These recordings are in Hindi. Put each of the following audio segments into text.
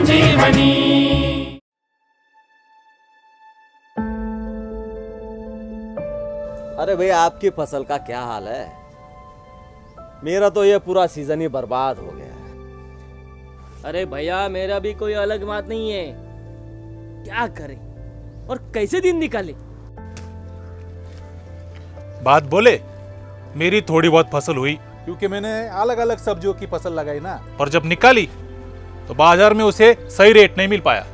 संजीवनी। अरे भाई, आपकी फसल का क्या हाल है? मेरा तो ये पूरा सीजन ही बर्बाद हो गया है। अरे भैया, मेरा भी कोई अलग बात नहीं है। क्या करें और कैसे दिन निकाले? बात बोले, मेरी थोड़ी बहुत फसल हुई क्योंकि मैंने अलग अलग सब्जियों की फसल लगाई ना, और जब निकाली तो बाजार में उसे सही रेट नहीं मिल पाया।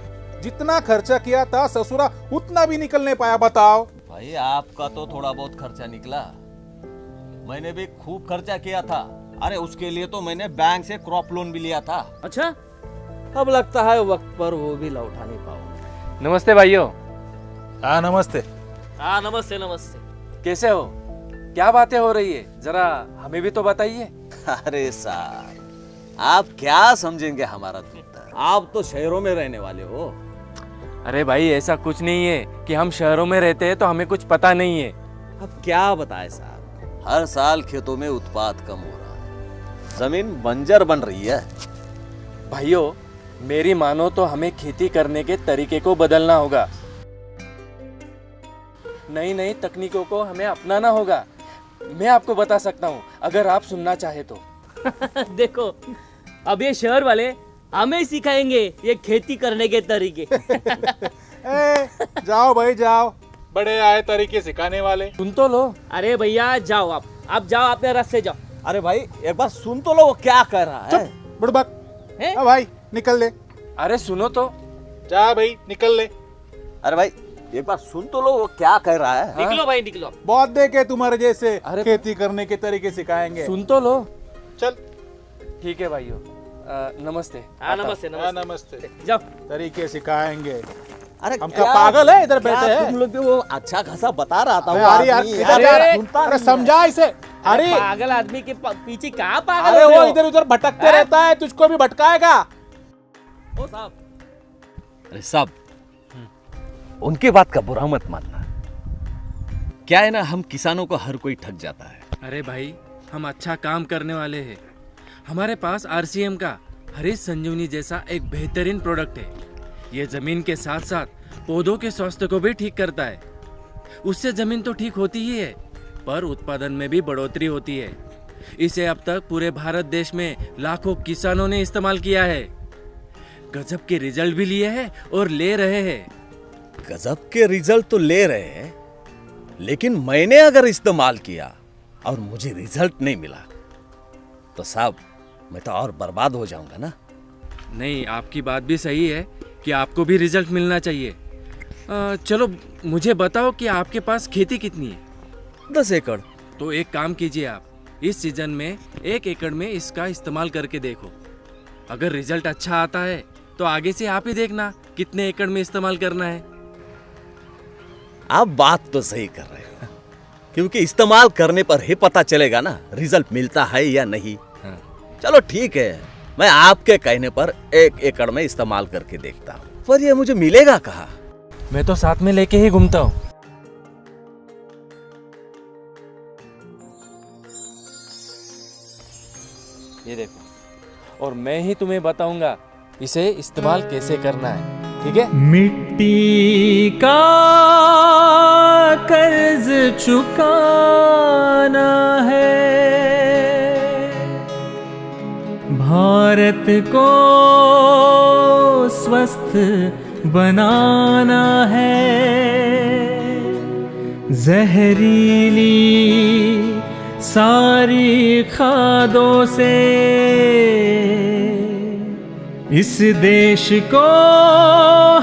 जितना खर्चा किया था ससुरा उतना भी निकल नहीं पाया। बताओ भाई, आपका तो थोड़ा बहुत खर्चा निकला, मैंने भी खूब खर्चा किया था। अरे उसके लिए तो मैंने बैंक से क्रॉप लोन भी लिया था। अच्छा, अब लगता है वक्त पर वो भी लौटा नहीं पाऊंगा। नमस्ते भाइयों। हाँ नमस्ते। हाँ नमस्ते नमस्ते। कैसे हो? क्या बातें हो रही है, जरा हमें भी तो बताइए। अरे साहब, आप क्या समझेंगे हमारा दुख? आप तो शहरों में रहने वाले हो। अरे भाई, ऐसा कुछ नहीं है कि हम शहरों में रहते हैं तो हमें कुछ पता नहीं है। अब क्या बताए साहब, हर साल खेतों में उत्पाद कम हो रहा है, जमीन बंजर बन रही है। भाइयों, मेरी मानो तो हमें खेती करने के तरीके को बदलना होगा। नई नई तकनीकों को हमें अपनाना होगा। मैं आपको बता सकता हूँ अगर आप सुनना चाहे तो। देखो, अब ये शहर वाले हमें सिखाएंगे ये खेती करने के तरीके। जाओ भाई जाओ, बड़े आए तरीके सिखाने वाले। सुन तो लो। अरे भैया जाओ, आप जाओ, अपने रास्ते जाओ। अरे भाई, एक बार सुन तो लो वो क्या कह रहा है। बुड़बक, हैं? भाई निकल ले। अरे सुनो तो। जा भाई निकल ले। अरे भाई, एक बार सुन तो लो वो क्या कह रहा है। निकलो भाई निकलो। बहुत देखे तुम्हारे जैसे अरे खेती करने के तरीके सिखाएंगे। सुन तो लो। चल ठीक है भाइयों, नमस्ते। हाँ नमस्ते हाँ, नमस्ते। नमस्ते। जाओ। तरीके सिखाएंगे। अरे हम क्या क्या पागल है इधर बैठे हैं? तुम लोग भी वो अच्छा खासा बता रहा था वो अरे यार, आदमी, इधर अरे यार, सुनता अरे नहीं है। समझा इसे। अरे पागल आदमी के पीछे कहाँ पागल अरे हो रहे वो हो? इधर उधर भटकते हैं? रहता है, तुझको भी भटकाएगा। ओ साहब, अरे साहब, उनकी बात का बुरा मत मानना। क्या है ना, हम किसानों को हर कोई ठग जाता है। अरे भाई, हम अच्छा काम करने वाले हैं। हमारे पास आरसीएम का हरीश संजीवनी जैसा एक बेहतरीन प्रोडक्ट है। ये जमीन के साथ साथ पौधों के स्वास्थ्य को भी ठीक करता है। उससे जमीन तो ठीक होती ही है, पर उत्पादन में भी बढ़ोतरी होती है। इसे अब तक पूरे भारत देश में लाखों किसानों ने इस्तेमाल किया है। गजब के रिजल्ट भी लिए हैं और ले रहे हैं। गजब के रिजल्ट तो ले रहे हैं, लेकिन मैंने अगर इस्तेमाल किया और मुझे रिजल्ट नहीं मिला तो साहब मैं तो और बर्बाद हो जाऊंगा ना। नहीं, आपकी बात भी सही है कि आपको भी रिजल्ट मिलना चाहिए। चलो मुझे बताओ कि आपके पास खेती कितनी है? 10 एकड़। तो एक काम कीजिए, आप इस सीजन में 1 एकड़ में इसका इस्तेमाल करके देखो। अगर रिजल्ट अच्छा आता है तो आगे से आप ही देखना कितने एकड़ में इस्तेमाल करना है। आप बात तो सही कर रहे हो, क्योंकि इस्तेमाल करने पर ही पता चलेगा ना रिजल्ट मिलता है या नहीं। चलो ठीक है, मैं आपके कहने पर 1 एकड़ में इस्तेमाल करके देखता हूँ, पर ये मुझे मिलेगा कहाँ? मैं तो साथ में लेके ही घूमता हूँ। ये देखो, और मैं ही तुम्हें बताऊंगा इसे इस्तेमाल कैसे करना है, ठीक है? मिट्टी का कर्ज चुकाना है, भारत को स्वस्थ बनाना है, जहरीली सारी खादों से इस देश को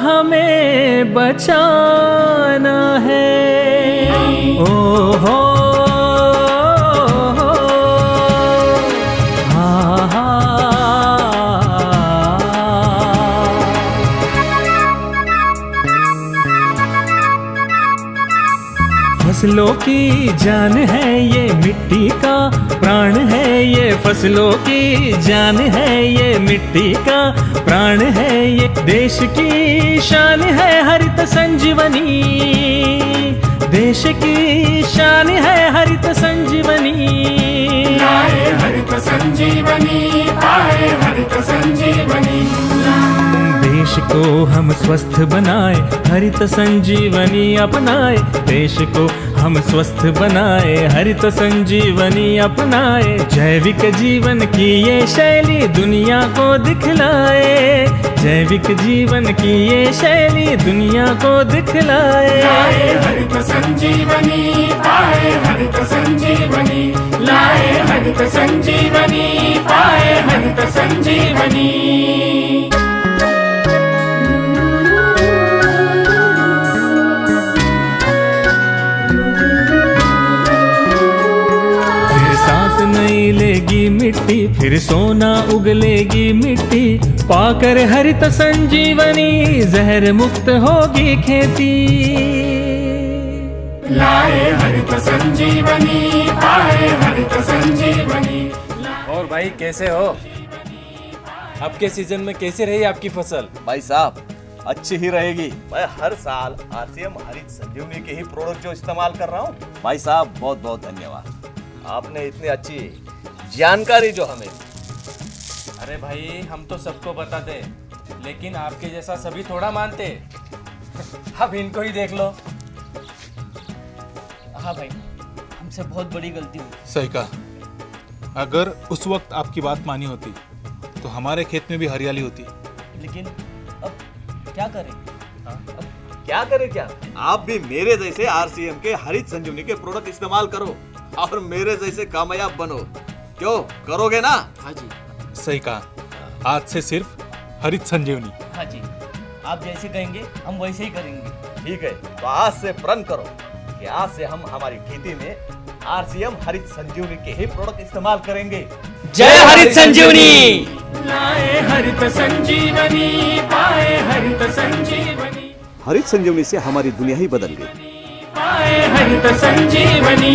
हमें बचाना है। ओ हो फसलों की जान है ये, मिट्टी का प्राण है ये, फसलों की जान है ये, मिट्टी का प्राण है ये, देश की शान है हरित संजीवनी, देश की शान है हरित संजीवनी। लाए हरित संजीवनी, पाए हरित संजीवनी। देश को हम स्वस्थ बनाए, हरित संजीवनी अपनाए। देश को हम स्वस्थ बनाए, हरित संजीवनी अपनाए। जैविक जीवन की ये शैली दुनिया को दिखलाए, जैविक जीवन की ये शैली दुनिया को दिखलाए। लाए हरित संजीवनी, पाए हरित संजीवनी, लाए हरित संजीवनी, पाए हरित संजीवनी। फिर सांस नई लेगी मिट्टी, फिर सोना उगलेगी मिट्टी। पाकर हरित संजीवनी जहर मुक्त होगी खेती। लाए हरित संजीवनी, पाए हरित संजीवनी। और भाई कैसे हो? आपके सीजन में कैसे रही आपकी फसल? भाई साहब अच्छी ही रहेगी। मैं हर साल आरसीएम हरित संजीवनी के ही प्रोडक्ट जो इस्तेमाल कर रहा हूँ। भाई साहब बहुत बहुत धन्यवाद, आपने इतनी अच्छी जानकारी जो हमें। अरे भाई हम तो सबको बताते, लेकिन आपके जैसा सभी थोड़ा मानते। अब इनको ही देख लो। हाँ भाई, हमसे बहुत बड़ी गलती हुई। सही कहा। अगर उस वक्त आपकी बात मानी होती तो हमारे खेत में भी हरियाली होती। लेकिन अब क्या करें? क्या करे क्या, आप भी मेरे जैसे आरसीएम के हरित संजीवनी के प्रोडक्ट इस्तेमाल करो और मेरे जैसे कामयाब बनो। क्यों करोगे ना? हाँ जी, सही कहा। आज से सिर्फ हरित संजीवनी। हाँ जी, आप जैसे कहेंगे हम वैसे ही करेंगे। ठीक है, तो आज से प्रण करो कि आज से हम हमारी खेती में आरसीएम हरित संजीवनी के ही प्रोडक्ट इस्तेमाल करेंगे। जय हरित संजीवनी। लाए हरित संजीवनी, पाए हरित संजीवनी, हरित संजीवनी से हमारी दुनिया ही बदल गई। पाए हरित संजीवनी।